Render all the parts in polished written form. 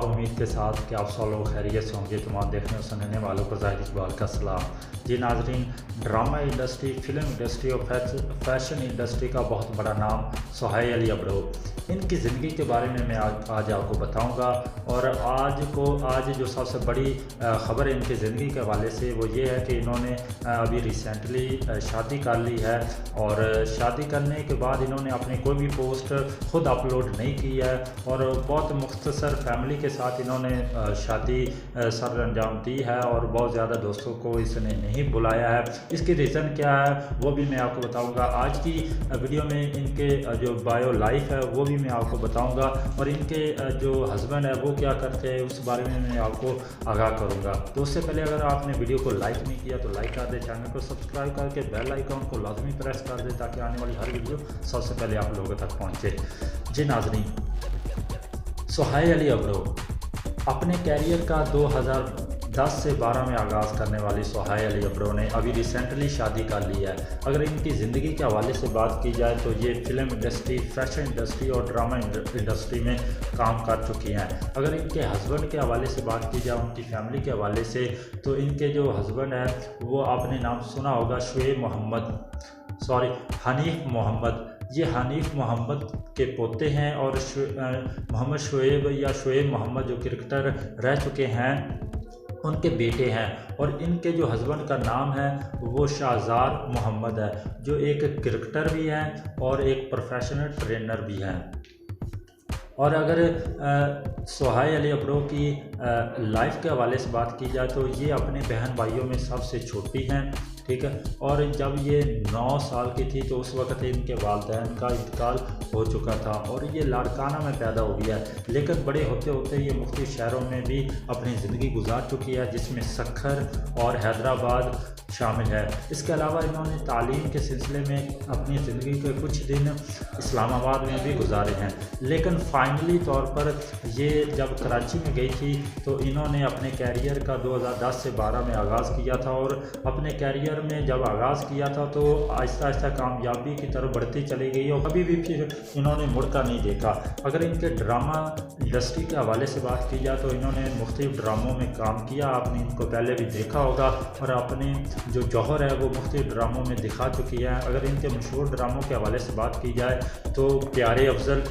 उम्मीद के साथ कि आप सब लोग खैरियत से होंगे। तमाम देखने और सुनने वालों को ज़ाहिर इकबाल का सलाम। जी नाजरीन, ड्रामा इंडस्ट्री, फिल्म इंडस्ट्री और फैशन इंडस्ट्री का बहुत बड़ा नाम सोहाई अली अब्रो, इनकी ज़िंदगी के बारे में मैं आज आपको बताऊंगा। और आज जो सबसे बड़ी ख़बर है इनकी ज़िंदगी के हवाले से वो ये है कि इन्होंने अभी रिसेंटली शादी कर ली है। और शादी करने के बाद इन्होंने अपनी कोई भी पोस्ट खुद अपलोड नहीं की है और बहुत मुख्तसर फैमिली के साथ इन्होंने शादी सर अंजाम दी है और बहुत ज़्यादा दोस्तों को इसने नहीं बुलाया है। इसकी रीज़न क्या है वो भी मैं आपको बताऊंगा। आज की वीडियो में इनके जो बायो लाइफ है वो भी मैं आपको बताऊंगा और इनके जो हस्बैंड है वो क्या करते हैं उस बारे में मैं आपको आगाह करूंगा। तो उससे पहले अगर आपने वीडियो को लाइक नहीं किया तो लाइक कर दे, चैनल को सब्सक्राइब करके बेल आइकॉन को लाजमी प्रेस कर दे ताकि आने वाली हर वीडियो सबसे पहले आप लोगों तक पहुँचे। जी नाज़रीन, सोहाई अली अब्रो अपने कैरियर का 2010 से 12 में आगाज़ करने वाली सोहाई अली अब्रो ने अभी रिसेंटली शादी कर ली है। अगर इनकी ज़िंदगी के हवाले से बात की जाए तो ये फिल्म इंडस्ट्री, फैशन इंडस्ट्री और ड्रामा इंडस्ट्री में काम कर चुकी हैं। अगर इनके हस्बैंड के हवाले से बात की जाए, उनकी फैमिली के हवाले से, तो इनके जो हस्बैंड है वो आपने नाम सुना होगा हनीफ मोहम्मद। ये हनीफ मोहम्मद के पोते हैं और मोहम्मद शुएब या शुएब मोहम्मद जो क्रिकेटर रह चुके हैं उनके बेटे हैं। और इनके जो हस्बैंड का नाम है वो शाहज़ार मोहम्मद है जो एक क्रिकेटर भी हैं और एक प्रोफेशनल ट्रेनर भी हैं। और अगर सोहाई अली अब्रो की लाइफ के हवाले से बात की जाए तो ये अपने बहन भाइयों में सबसे छोटी हैं, ठीक है। और जब ये 9 साल की थी तो उस वक़्त इनके वालिदैन का इंतकाल हो चुका था और ये लाड़काना में पैदा हो गया। लेकिन बड़े होते होते ये मुख्तलिफ शहरों में भी अपनी ज़िंदगी गुजार चुकी है जिसमें सखर और हैदराबाद शामिल है। इसके अलावा इन्होंने तालीम के सिलसिले में अपनी ज़िंदगी के कुछ दिन इस्लामाबाद में भी गुजारे हैं। लेकिन फाइनली तौर पर ये जब कराची में गई थी तो इन्होंने अपने कैरियर का 2010 से 12 में आगाज़ किया था और अपने कैरियर में जब आगाज़ किया था तो आहिस्ता आहिस्ता कामयाबी की तरफ बढ़ती चली गई और कभी भी फिर इन्होंने मुड़कर नहीं देखा। अगर इनके ड्रामा इंडस्ट्री के हवाले से बात की जाए तो इन्होंने मुख्तलिफ ड्रामों में काम किया, आपने इनको पहले भी देखा होगा और अपने जो जौहर है वो मुख्तलिफ ड्रामों में दिखा चुकी है। अगर इनके मशहूर ड्रामों के हवाले से बात की जाए तो प्यारे अफजल,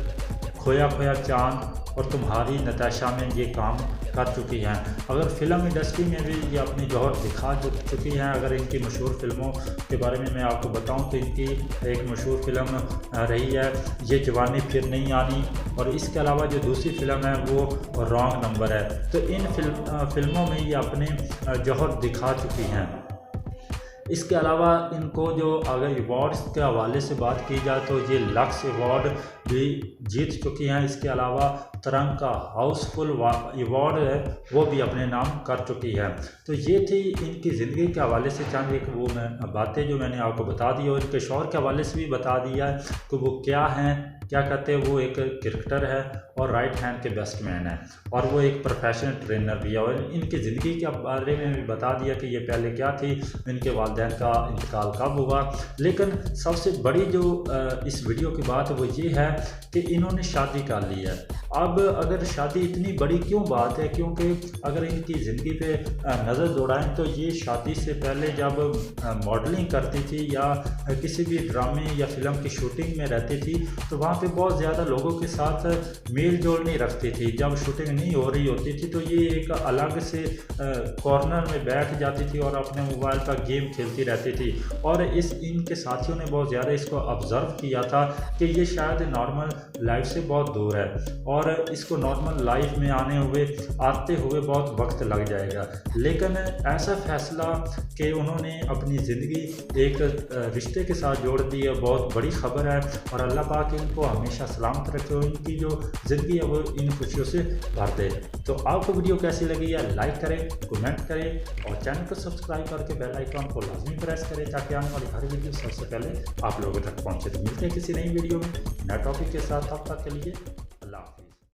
खोया खोया चांद और तुम्हारी नताशा में ये काम कर चुकी हैं। अगर फिल्म इंडस्ट्री में भी ये अपनी जौहर दिखा चुकी हैं। अगर इनकी मशहूर फिल्मों के बारे में मैं आपको बताऊं तो इनकी एक मशहूर फिल्म रही है ये जवानी फिर नहीं आनी और इसके अलावा जो दूसरी फिल्म है वो रॉन्ग नंबर है। तो इन फिल्मों में ये अपने जौहर दिखा चुकी हैं। इसके अलावा इनको जो अगर अवार्ड्स के हवाले से बात की जाए तो ये लक्स अवार्ड भी जीत चुकी हैं। इसके अलावा तरंग का हाउसफुल अवार्ड है वो भी अपने नाम कर चुकी है। तो ये थी इनकी ज़िंदगी के हवाले से चंद एक वो बातें जो मैंने आपको बता दी और इनके शौहर के हवाले से भी बता दिया है कि वो क्या हैं, क्या कहते हैं। वो एक क्रिकेटर है और राइट हैंड के बैट्समैन है और वो एक प्रोफेशनल ट्रेनर भी है। और इनकी ज़िंदगी के बारे में भी बता दिया कि ये पहले क्या थी, इनके वालिदैन का इंतकाल कब हुआ। लेकिन सबसे बड़ी जो इस वीडियो की बात है वो ये है कि इन्होंने शादी कर ली है। अब अगर शादी इतनी बड़ी क्यों बात है, क्योंकि अगर इनकी ज़िंदगी पे नज़र दौड़ाएं तो ये शादी से पहले जब मॉडलिंग करती थी या किसी भी ड्रामे या फिल्म की शूटिंग में रहती थी तो वहाँ पे बहुत ज़्यादा लोगों के साथ मेल जोल नहीं रखती थी। जब शूटिंग नहीं हो रही होती थी तो ये एक अलग से कॉर्नर में बैठ जाती थी और अपने मोबाइल पर गेम खेलती रहती थी। और इनके साथियों ने बहुत ज़्यादा इसको ऑब्ज़र्व किया था कि ये शायद नॉर्मल लाइफ से बहुत दूर है और इसको नॉर्मल लाइफ में आते हुए बहुत वक्त लग जाएगा। लेकिन ऐसा फैसला कि उन्होंने अपनी ज़िंदगी एक रिश्ते के साथ जोड़ दी है, बहुत बड़ी खबर है। और अल्लाह पाक इनको हमेशा सलामत रखे और इनकी जो ज़िंदगी है वो इन खुशियों से भर दे। तो आपको वीडियो कैसी लगी है लाइक करें, कमेंट करें और चैनल को सब्सक्राइब करके बेल आइकॉन को लाजमी प्रेस करें ताकि आने वाली हर वीडियो सबसे पहले आप लोगों तक पहुँचे। तो मिलते हैं किसी नई वीडियो में नए टॉपिक के साथ। तब तक के लिए